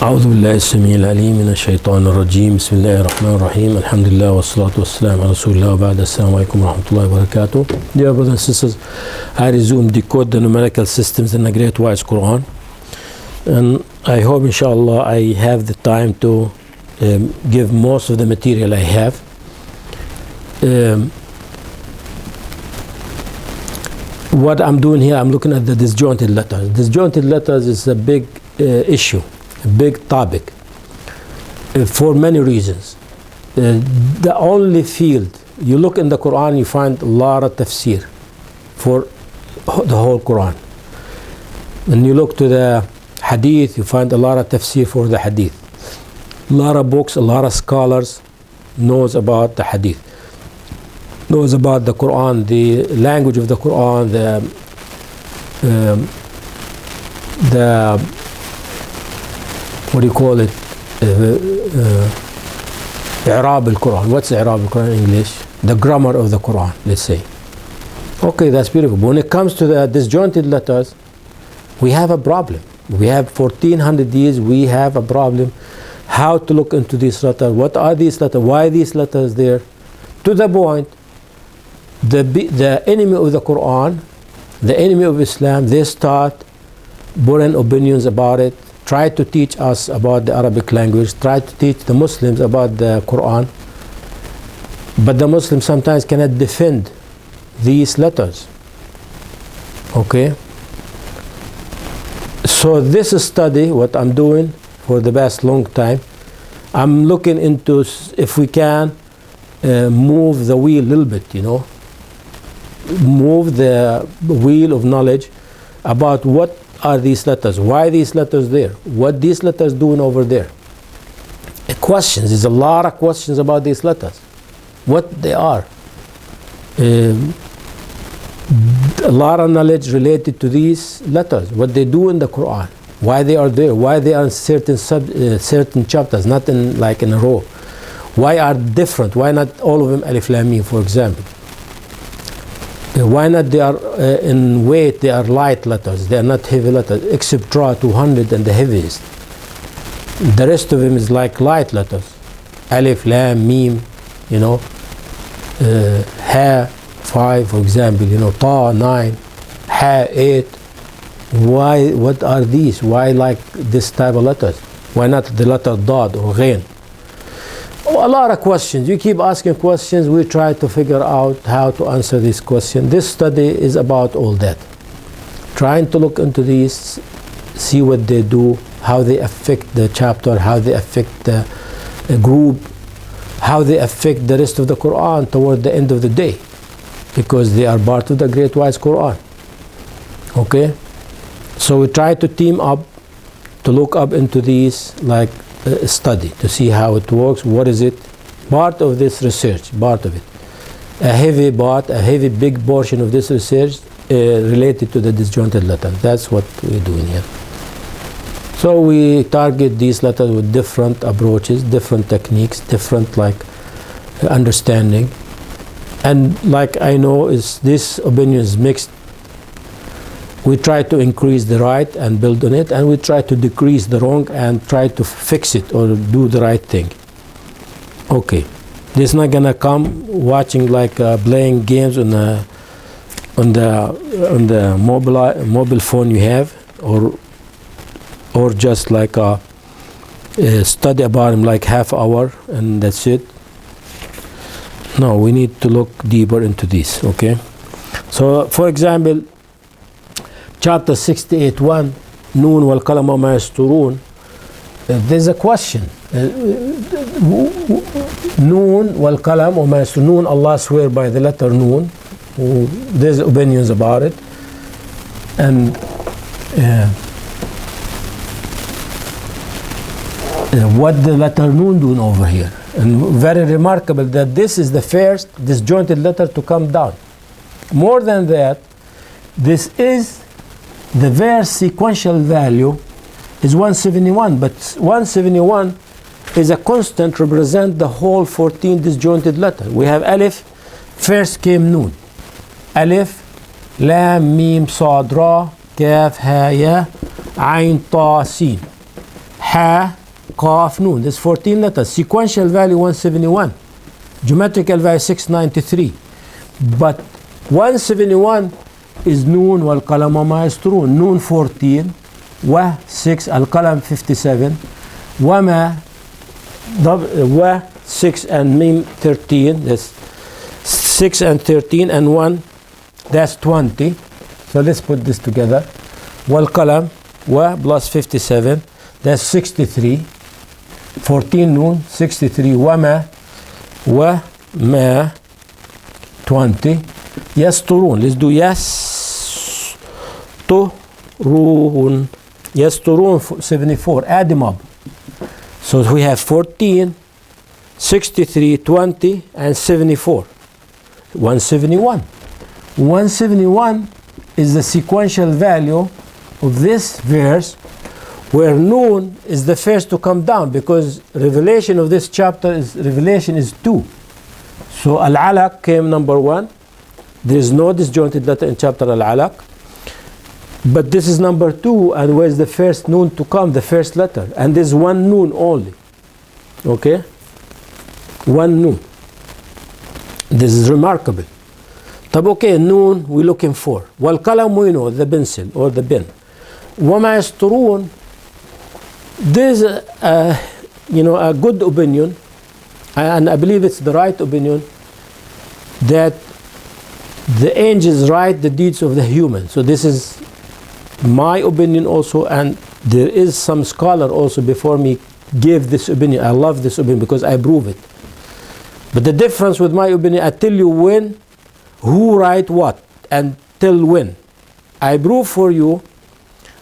أعوذ بالله السميع العليم من الشيطان الرجيم بسم الله الرحمن الرحيم الحمد لله والصلاة والسلام على رسول الله وبعد السلام عليكم ورحمة الله وبركاته. Dear brothers and sisters, I resume decode the numerical systems in the Great Wise Quran, and I hope inshallah I have the time to give most of the material I have. What I'm doing here, I'm looking at the disjointed letters. Disjointed letters is a big issue, a big topic for many reasons. The only field, you look in the Quran, you find a lot of tafsir for the whole Quran. When you look to the hadith, you find a lot of tafsir for the hadith. A lot of books, a lot of scholars knows about the hadith, knows about the Quran, the language of the Quran, the what do you call it? I'rab al-Quran. What's I'rab al-Quran in English? The grammar of the Quran, let's say. Okay, that's beautiful. But when it comes to the disjointed letters, we have a problem. We have 1400 years, we have a problem. How to look into these letters? What are these letters? Why these letters there? To the point, the enemy of the Quran, the enemy of Islam, they start putting opinions about it, try to teach us about the Arabic language, try to teach the Muslims about the Quran, but the Muslims sometimes cannot defend these letters. Okay? So this study, what I'm doing for the past long time, I'm looking into if we can move the wheel a little bit, move the wheel of knowledge about what are these letters, why these letters there, what these letters doing over there. Questions, there's a lot of questions about these letters, what they are. A lot of knowledge related to these letters, what they do in the Quran, why they are there, why they are in certain chapters, not in like in a row. Why are different? Why not all of them Alif Lam Mim, for example? Why not they are in weight, they are light letters, they are not heavy letters, except Ra 200 and the heaviest. The rest of them is like light letters. Alif, Lam, Mim, Ha 5, for example, Ta 9, Ha 8. Why, what are these? Why like this type of letters? Why not the letter Dad or Ghain? A lot of questions. You keep asking questions. We try to figure out how to answer this question. This study is about all that. Trying to look into these, see what they do, how they affect the chapter, how they affect the group, how they affect the rest of the Quran toward the end of the day, because they are part of the Great Wise Quran. Okay? So we try to team up to look up into these like study to see how it works. What is it? Part of this research, part of it. A heavy big portion of this research related to the disjointed letters. That's what we're doing here. So we target these letters with different approaches, different techniques, different understanding. And like I know is this opinion is mixed. We try to increase the right and build on it, and we try to decrease the wrong and try to fix it or do the right thing. Okay, this is not gonna come watching playing games on the mobile phone you have, or just study about them like half hour and that's it. No, we need to look deeper into this. Okay, so for example, Chapter 68:1, Noon wal qalam wa ma yasturun. There's a question. Noon wal qalam wa ma yasturun. Noon, Allah swear by the letter Noon. There's opinions about it. And what the letter Noon doing over here? And very remarkable that this is the first disjointed letter to come down. More than that, this is the verse sequential value is 171, but 171 is a constant, represent the whole 14 disjointed letters. We have Alif, first came Noon. Alif, Lam, Mim, Sad, Ra, Kaf, Ha, Ya, Ain, Ta, Sin. Ha, Qaf, Noon. There's 14 letters. Sequential value 171. Geometrical value 693. But 171 is Noon والقلم وما يسطرون. Noon 14 و 6 القلم 57 وما و 6 and mim 13. That's 6 and 13 and 1, that's 20. So let's put this together. والقلم و plus 57, that's 63. 14 noon 63 وما 20. يسطرون. Let's do يسطرون. يسطرون 74. Add them up. So we have 14, 63, 20, and 74. 171. 171 is the sequential value of this verse, where Noon is the first to come down, because revelation of this chapter is 2. So Al-Alaq came number 1. There is no disjointed letter in chapter Al-Alaq. But this is number 2, and where's the first Noon to come? The first letter. And there's one Noon only. Okay? One Noon. This is remarkable. طب okay, Noon we're looking for. والقلم we know, the pencil or the pen. وما يسطرون, there's a good opinion, and I believe it's the right opinion, that the angels write the deeds of the human. So this is my opinion also, and there is some scholar also before me gave this opinion. I love this opinion because I prove it. But the difference with my opinion, I tell you when, who write what, and till when. I prove for you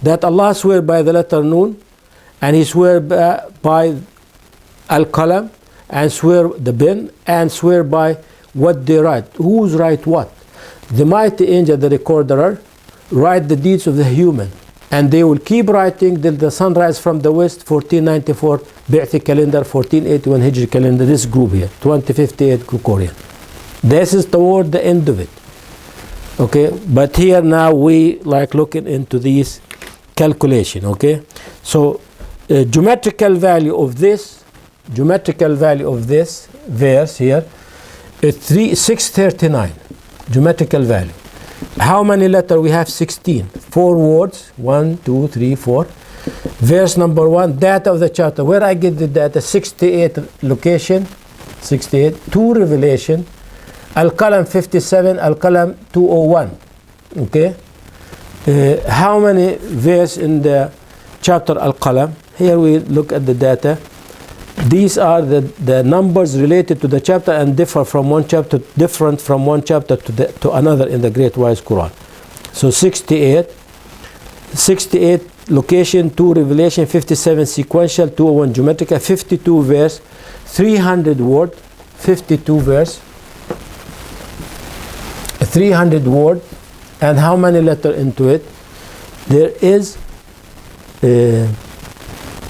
that Allah swear by the letter Noon, and He swear by Al-Qalam, and swear the pen, and swear by what they write. Who's write what? The mighty angel, the recorder, write the deeds of the human, and they will keep writing till the sun rise from the west. 1494 Bi'thi calendar, 1481 Hijri calendar, this group here, 2058 Gregorian. This is toward the end of it. Okay, but here now we like looking into these calculation. Okay, so geometrical value of this verse here is 639. Geometrical value. How many letters we have? 16. 4 words. 1, 2, 3, 4. Verse number 1. Data of the chapter. Where I get the data? 68 location. 68. 2 revelation. Al-Qalam 57. Al-Qalam 201. Okay. How many verse in the chapter Al-Qalam? Here we look at the data. These are the numbers related to the chapter and different from one chapter to another in the Great Wise Quran. So 68 location, 2 revelation, 57 sequential, 201 geometrical, 52 verse, 300 word, 52 verse, 300 word, and how many letter into it? There is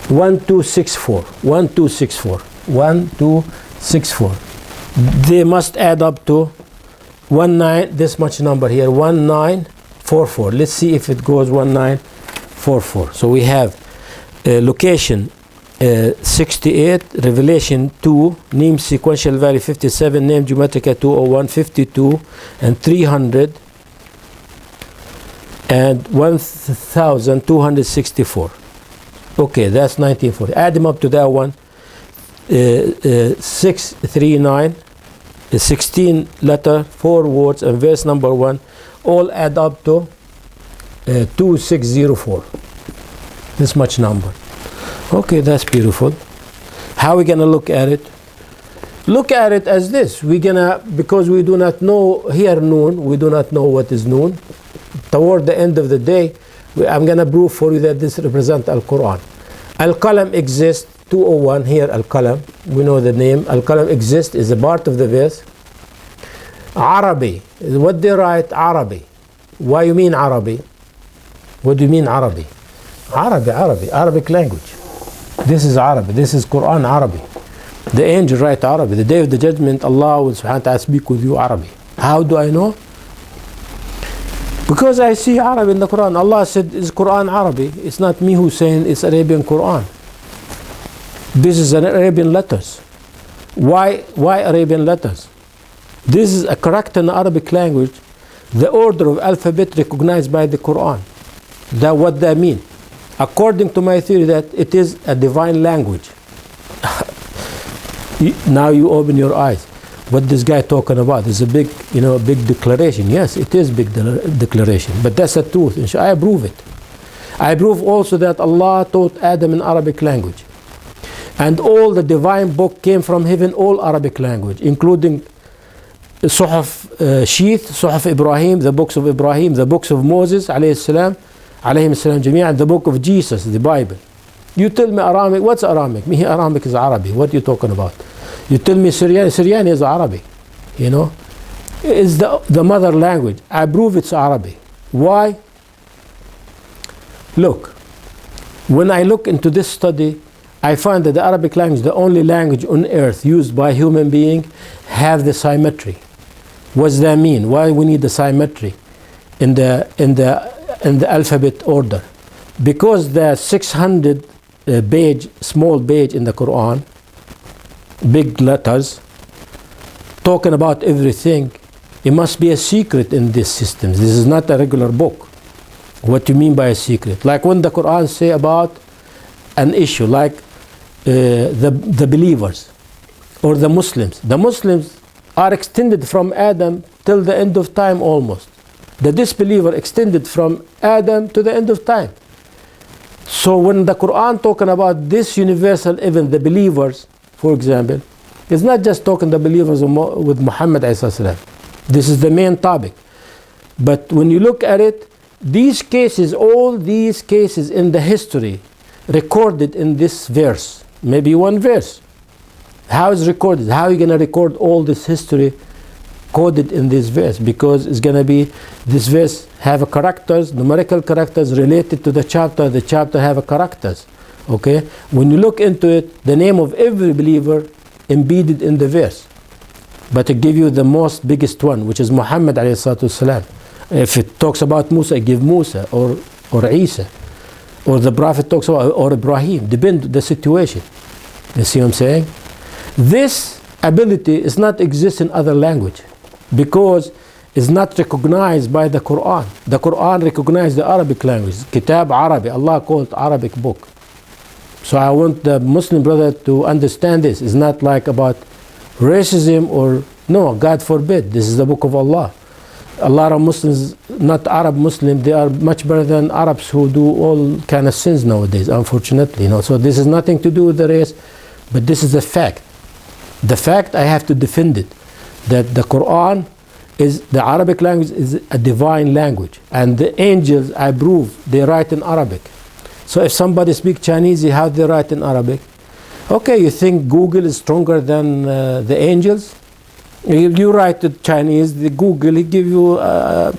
1264. 1264. 1264. They must add up to 19. This much number here. 1944. Let's see if it goes 1944. So we have location 68, revelation 2, name sequential value 57, name geometrical 201, 52, and 300, and 1264. Okay, that's 1940. Add them up to that one. 639, 16 letter, 4 words, and verse number 1, all add up to 2604. This much number. Okay, that's beautiful. How are we gonna look at it? Look at it as this. Because we do not know here Noon, we do not know what is Noon. Toward the end of the day, I'm gonna prove for you that this represents Al-Quran. Al-Qalam exists, 201 here, Al-Qalam. We know the name. Al-Qalam exists, is a part of the verse. Arabi, what they write, Arabi. Why you mean Arabi? What do you mean Arabi? Arabic language. This is Arabic. This is Quran Arabic. The angel write Arabic. The day of the judgment, Allah will subhanahu wa ta'ala speak with you Arabic. How do I know? Because I see Arabic in the Quran. Allah said, is Quran Arabic. It's not me who's saying it's Arabian Quran. This is an Arabian letters. Why Arabian letters? This is a character in the Arabic language, the order of alphabet recognized by the Quran. That what that mean? According to my theory, that it is a divine language. Now you open your eyes. What this guy talking about is a big, big declaration. Yes, it is big declaration, but that's the truth. I approve it. I prove also that Allah taught Adam in Arabic language. And all the divine book came from heaven, all Arabic language, including Suhaf Sheath, Suhaf Ibrahim, the books of Ibrahim, the books of Moses, alayhim salam jamia, and the book of Jesus, the Bible. You tell me Aramaic, what's Aramaic? Me, Aramaic is Arabic. What are you talking about? You tell me Syrian, Syrian is Arabic. It's the mother language. I prove it's Arabic. Why? Look, when I look into this study, I find that the Arabic language, the only language on earth used by human being, have the symmetry. What does that mean? Why we need the symmetry in the alphabet order? Because the 600 page, small page in the Quran, big letters, talking about everything, it must be a secret in this system. This is not a regular book. What do you mean by a secret? Like when the Quran say about an issue, like the believers or the Muslims. The Muslims are extended from Adam till the end of time almost. The disbeliever extended from Adam to the end of time. So when the Quran talking about this universal event, the believers, for example, it's not just talking the believers with Muhammad ﷺ. This is the main topic. But when you look at it, these cases, all these cases in the history recorded in this verse, maybe one verse. How is recorded? How are you going to record all this history coded in this verse? Because it's going to be, this verse have a characters, numerical characters related to the chapter have a characters. Okay? When you look into it, the name of every believer embedded in the verse. But to give you the most biggest one, which is Muhammad ﷺ. If it talks about Musa, give Musa or Isa. Or the Prophet talks about, or Ibrahim, depend the situation. You see what I'm saying? This ability is not exist in other language because it's not recognized by the Quran. The Quran recognized the Arabic language. Kitab Arabi, Allah called Arabic book. So I want the Muslim brother to understand this. It's not like about racism or, no, God forbid. This is the book of Allah. A lot of Muslims, not Arab Muslim, they are much better than Arabs who do all kind of sins nowadays, unfortunately. So this has nothing to do with the race, but this is a fact. The fact, I have to defend it, that the Quran is, the Arabic language is a divine language. And the angels, I prove, they write in Arabic. So if somebody speaks Chinese, how they write in Arabic? Okay, you think Google is stronger than the angels? You write the Chinese, the Google, it give you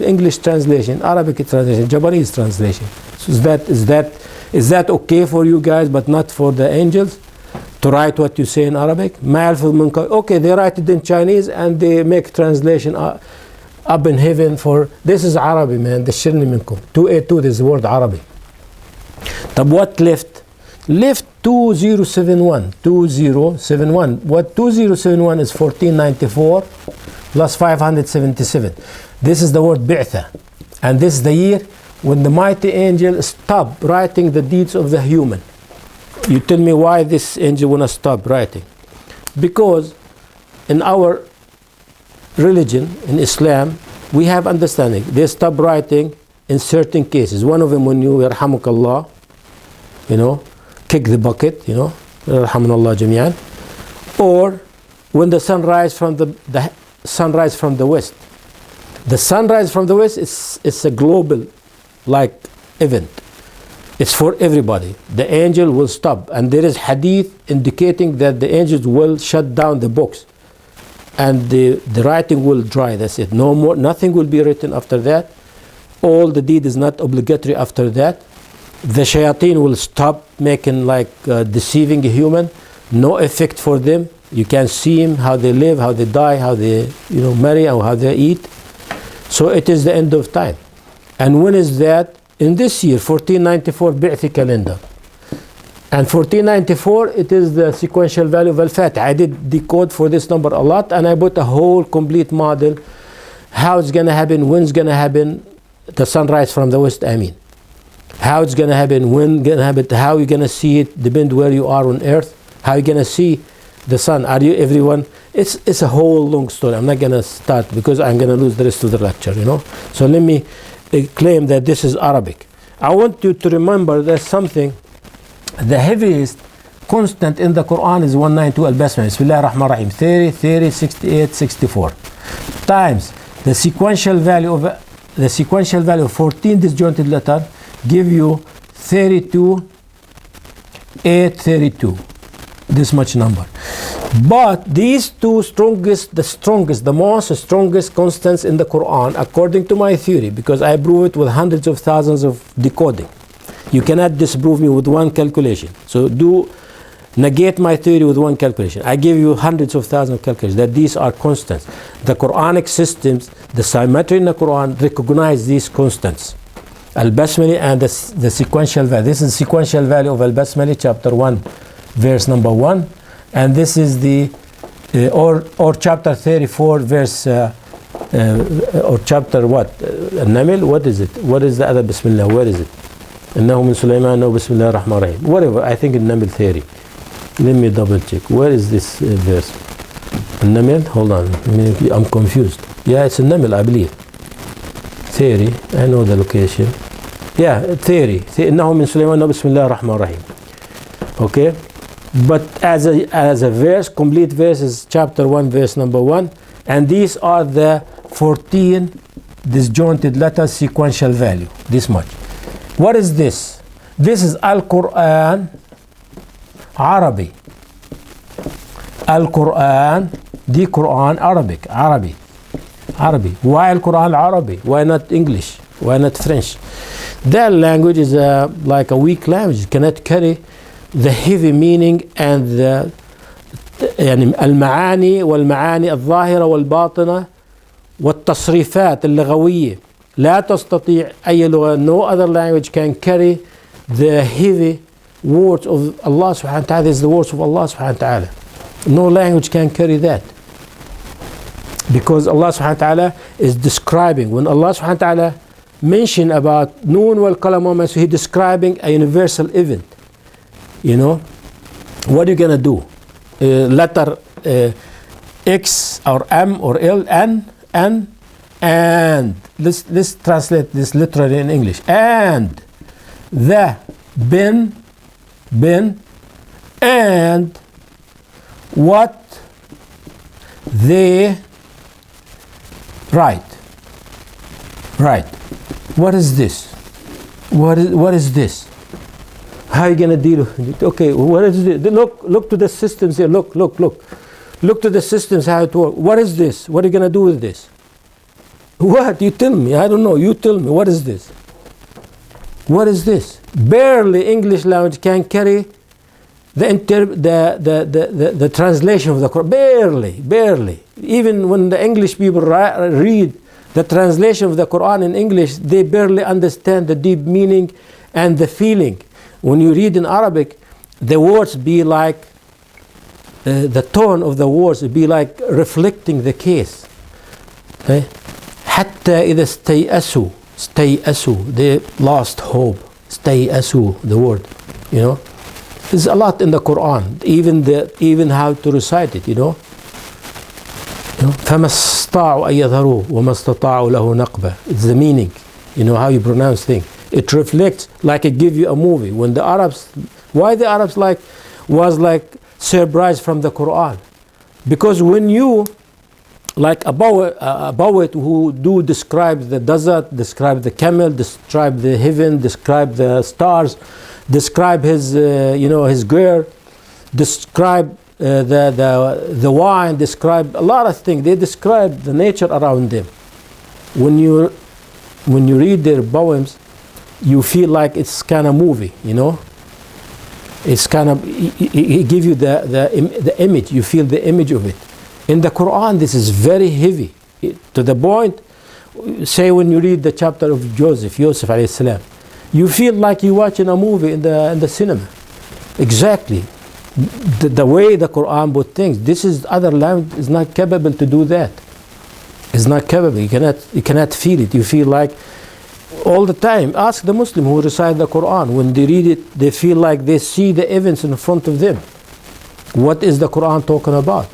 English translation, Arabic translation, Japanese translation. So is that okay for you guys, but not for the angels to write what you say in Arabic? Okay, they write it in Chinese and they make translation up in heaven for, this is Arabic, man, the shirni minkum. 282, this is the word Arabic. طب what left? Left 2071. 2071. What 2071 is 1494 plus 577. This is the word bi'tha. And this is the year when the mighty angel stopped writing the deeds of the human. You tell me why this angel wanna stop writing? Because in our religion, in Islam, we have understanding. They stop writing in certain cases. One of them when you, yarhamukallah, kick the bucket, yarhamunallah jami'an. Or when the sun rises from the sunrise from the west. The sunrise from the west is a global event. It's for everybody. The angel will stop. And there is hadith indicating that the angels will shut down the books. And the writing will dry. That's it. No more, nothing will be written after that. All the deed is not obligatory after that. The shayateen will stop making deceiving a human. No effect for them. You can see them, how they live, how they die, how they marry, and how they eat. So it is the end of time. And when is that? In this year, 1494 Bi'thi calendar. And 1494, it is the sequential value of Al-Fatiha. I did decode for this number a lot, and I put a whole complete model, how it's going to happen, when it's going to happen, the sunrise from the west, I mean. How it's going to happen, when going to happen, how you're going to see it, depend where you are on earth, how you're going to see the sun. Are you everyone? It's a whole long story. I'm not going to start because I'm going to lose the rest of the lecture, you know. So let me claim that this is Arabic. I want you to remember there's something. The heaviest constant in the Quran is 192 al-Basmala. Bismillah ar-Rahman ar-Rahim. 30, 30, 68, 64. Times the sequential value of 14 disjointed letter give you 32, 832. This much number. But these two the most strongest constants in the Quran, according to my theory, because I prove it with hundreds of thousands of decoding. You cannot disprove me with one calculation. So do negate my theory with one calculation. I give you hundreds of thousands of calculations that these are constants. The Quranic systems, the symmetry in the Quran recognize these constants. Al-Basmali and the sequential value. This is the sequential value of Al-Basmali, chapter 1, verse number 1. And this is the, or chapter 34, verse, or chapter what? Al-Naml, what is it? What is the other Bismillah? Where is it? إنه من سليمان بسم الله الرحمن الرحيم. Whatever, I think in Naml theory. Let me double check. Where is this verse? Naml? Hold on. I'm confused. Yeah, it's in Naml, I believe. Theory. I know the location. Yeah, theory. إنه من سليمان بسم الله الرحمن الرحيم. Okay. But as a verse, complete verse is chapter 1, verse number 1. And these are the 14 disjointed letters sequential value. This much. What is this? This is Al-Quran Arabic. Al-Quran, the Quran Arabic. Why Al-Quran Arabic? Why not English? Why not French? That language is like a weak language. It cannot carry the heavy meaning and the المعاني والمعاني الظاهرة والباطنة والتصريفات اللغوية. لا تستطيع أي لغة, no other language can carry the heavy words of Allah subhanahu wa ta'ala. Is the words of Allah subhanahu wa ta'ala. No language can carry that. Because Allah subhanahu wa ta'ala is describing, when Allah subhanahu wa ta'ala mentioned about Noon wal Qalam wa ma, so He's describing a universal event. You know, what are you going to do? Letter X or M or L, N, and let's translate this literally in English. And the bin, and what they write. What is this? What is this? How are you going to deal with it? Okay, what is this? Look to the systems here. Look. Look to the systems, how it works. What is this? What are you going to do with this? What? You tell me. I don't know. You tell me. What is this? What is this? Barely English language can carry the translation of the Quran. Barely. Even when the English people read the translation of the Quran in English, they barely understand the deep meaning and the feeling. When you read in Arabic, the words be like, the tone of the words be like reflecting the case. Okay? حتى إذا استيأسوا, they lost hope. استيأسوا, the word, you know. There's a lot in the Quran, even how to recite it, you know. فما استطاعوا أن يظهروه وما استطاعوا له نقبة. It's the meaning, you know, how you pronounce things. It reflects like it give you a movie. When the Arabs, why the Arabs was surprised from the Quran? Because when you, like a poet who do describe the desert, describe the camel, describe the heaven, describe the stars, describe his, his girl, describe the wine, describe a lot of things. They describe the nature around them. When you read their poems, you feel like it's kind of movie, you know. It's kind of, it give you the image. You feel the image of it. In the Quran, this is very heavy, to the point. Say when you read the chapter of Yusuf alayhi salam, you feel like you're watching a movie in the cinema. Exactly. The way the Quran put things, this is other language is not capable to do that. It's not capable. You cannot feel it. You feel like all the time. Ask the Muslim who recite the Quran. When they read it, they feel like they see the evidence in front of them. What is the Quran talking about?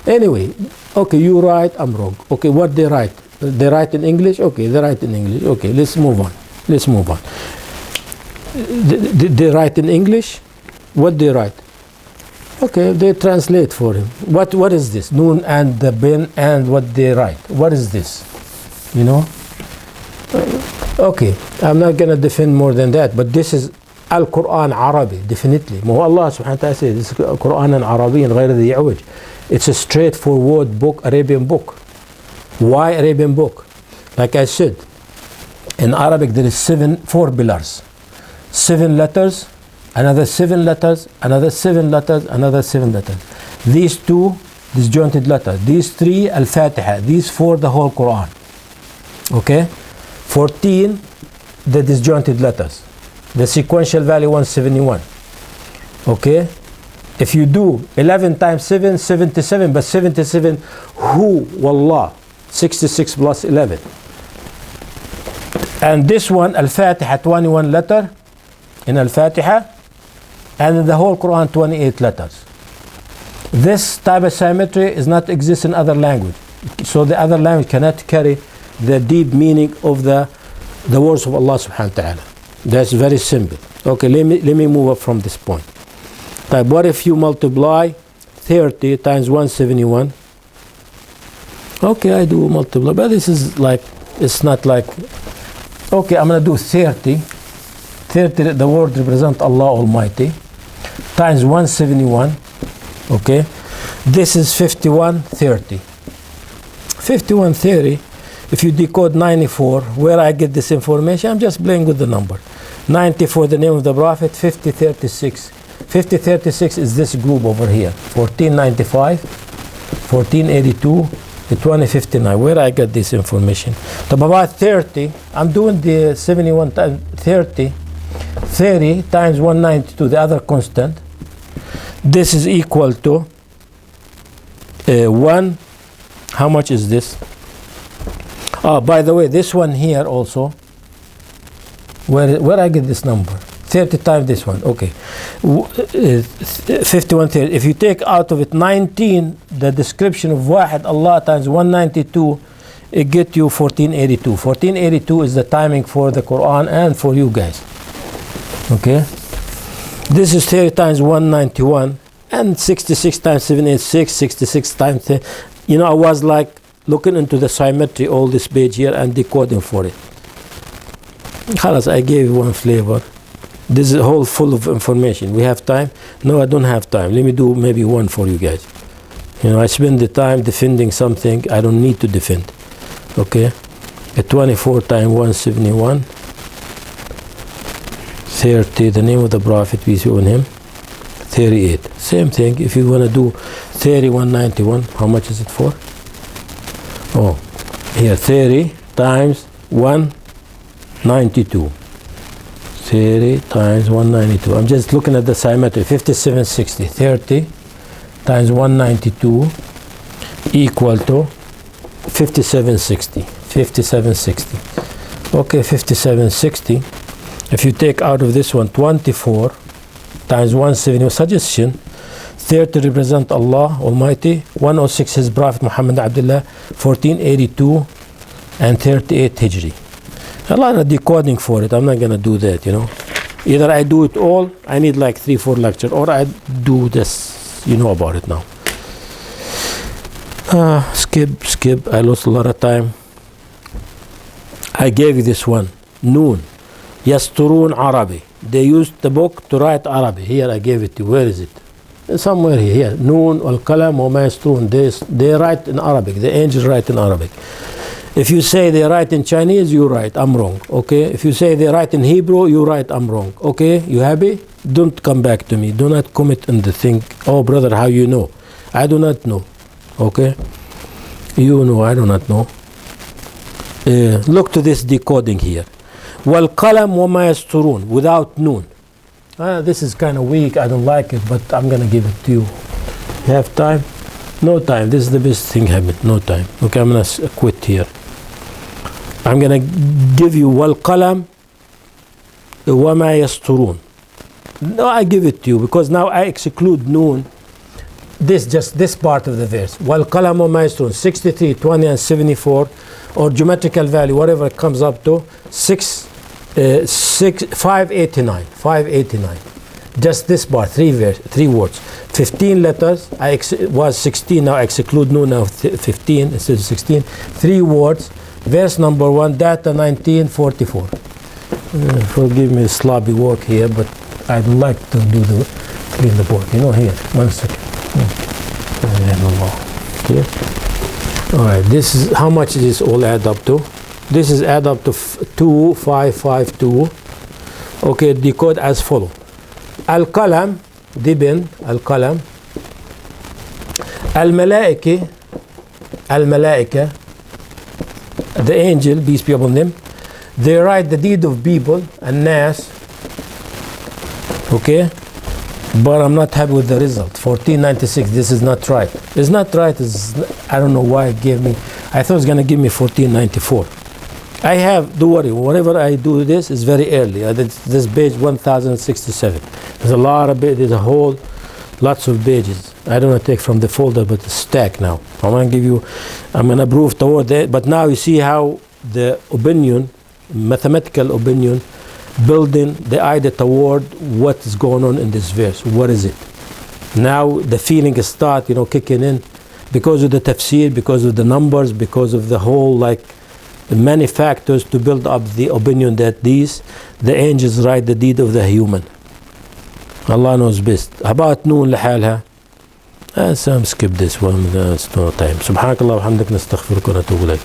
Anyway, okay, you write, I'm wrong. Okay, what they write? They write in English? Okay, they write in English. Okay, let's move on. Let's move on. They write in English? What they write? Okay, they translate for him. What is this? Noon and the bin and what they write. What is this? You know? Okay, I'm not going to defend more than that, but this is Al-Quran Arabi, definitely. ما هو Allah subhanahu wa ta'ala says this is Quran Arabian غير ذي عوج. It's a straightforward book, Arabian book. Why Arabian book? Like I said, in Arabic there is 4 pillars. 7 letters, another 7 letters, another 7 letters, another 7 letters. These 2 disjointed letters. These 3 Al-Fatiha. These 4 the whole Quran. Okay? 14 the disjointed letters. The sequential value 171. Okay? If you do 11 times 7, 77, but 77 who? Wallah. 66 plus 11. And this one, Al-Fatiha, 21 letter in Al-Fatiha, and in the whole Quran 28 letters. This type of symmetry is not exist in other language. So the other language cannot carry the deep meaning of the words of Allah subhanahu wa ta'ala. That's very simple. Okay, let me move up from this point. Type, what if you multiply 30 times 171? Okay, I do multiply, but this is like, it's not like, okay, I'm going to do 30. 30, the word represents Allah Almighty, times 171. Okay, this is 5130. 5130, if you decode 94, where I get this information, I'm just playing with the number. 90 for the name of the Prophet, 5036. 5036 is this group over here. 1495, 1482, 2059. Where I get this information? So about 30, I'm doing the 71 times 30. 30 times 192, the other constant. This is equal to 1. How much is this? Oh, by the way, this one here also. Where I get this number? 30 times this one. Okay. 5130. If you take out of it 19, the description of Wahid Allah times 192, it get you 1482. 1482 is the timing for the Quran and for you guys. Okay. This is 30 times 191 and 66 times 786, 66 times 10. You know, I was like looking into the symmetry, all this page here, and decoding for it. Khalas, I gave you one flavor. This is whole full of information. We have time? No, I don't have time. Let me do maybe one for you guys. You know, I spend the time defending something I don't need to defend. Okay? A 24 times 171. 30, the name of the Prophet, peace be on him. 38. Same thing. If you want to do 3191, how much is it for? Oh, here 30 times 192. 30 times 192. I'm just looking at the symmetry. 5760. 30 times 192 equal to 5760. 5760. Okay, 5760. If you take out of this one 24 times 170, suggestion, 30 represent Allah Almighty, 106 His Prophet Muhammad Abdullah, 1482 and 38 Hijri. A lot of decoding for it. I'm not going to do that, you know. Either I do it all, I need like 3-4 lectures, or I do this, you know about it now. Skip. I lost a lot of time. I gave you this one. Noon. Yasturun Arabi. They used the book to write Arabic. Here I gave it to you. Where is it? Somewhere here. Noon al Kalam wa Yasturun. They write in Arabic. The angels write in Arabic. If you say they write in Chinese, you write, I'm wrong. Okay? If you say they write in Hebrew, you write, I'm wrong. Okay? You happy? Don't come back to me. Do not commit in the thing. Oh, brother, how you know? I do not know. Okay? You know, I do not know. Look to this decoding here. وَالْقَلَمْ وَمَا يَسْطُرُونَ, without noon. This is kind of weak, I don't like it, but I'm gonna give it to you. You have time? No time. This is the best thing happened. No time. Okay, I'm gonna quit here. I'm gonna give you والقلم وما يسطرون. No, I give it to you because now I exclude noon. Just this part of the verse. والقلم وما يسطرون. 63, 20, and 74, or geometrical value, whatever it comes up to, 589. 589. Just this part, three words. 15 letters. Was 16. Now I exclude noon. Now 15 instead of 16. 3 words. Verse number 1. Data 1944. Forgive me, sloppy work here, but I'd like to clean the board. Here. 1 second. Here. All right. This is how much this all add up to. This is add up to 2552. Okay. Decode as follow. القلم دي بن القلم الملائكة the angel, peace be upon them, they write the deed of people and nas. Okay, but I'm not happy with the result. 1496. This is not right. It's not right. I don't know why it gave me. I thought it was gonna give me 1494. I have, don't worry, whenever I do this, it's very early. This page 1067. There's a lot of there's a whole lots of pages. I don't want to take from the folder, but the stack now. I'm gonna prove toward that. But now you see how the opinion, mathematical opinion, building the idea toward what is going on in this verse. What is it? Now the feeling start, kicking in because of the tafsir, because of the numbers, because of the whole many factors to build up the opinion that the angels write the deed of the human. Allah knows best. About noon لحالها. Some skip this one. It's no time. سبحانك اللهم وبحمدك نستغفرك ونتوب إليك.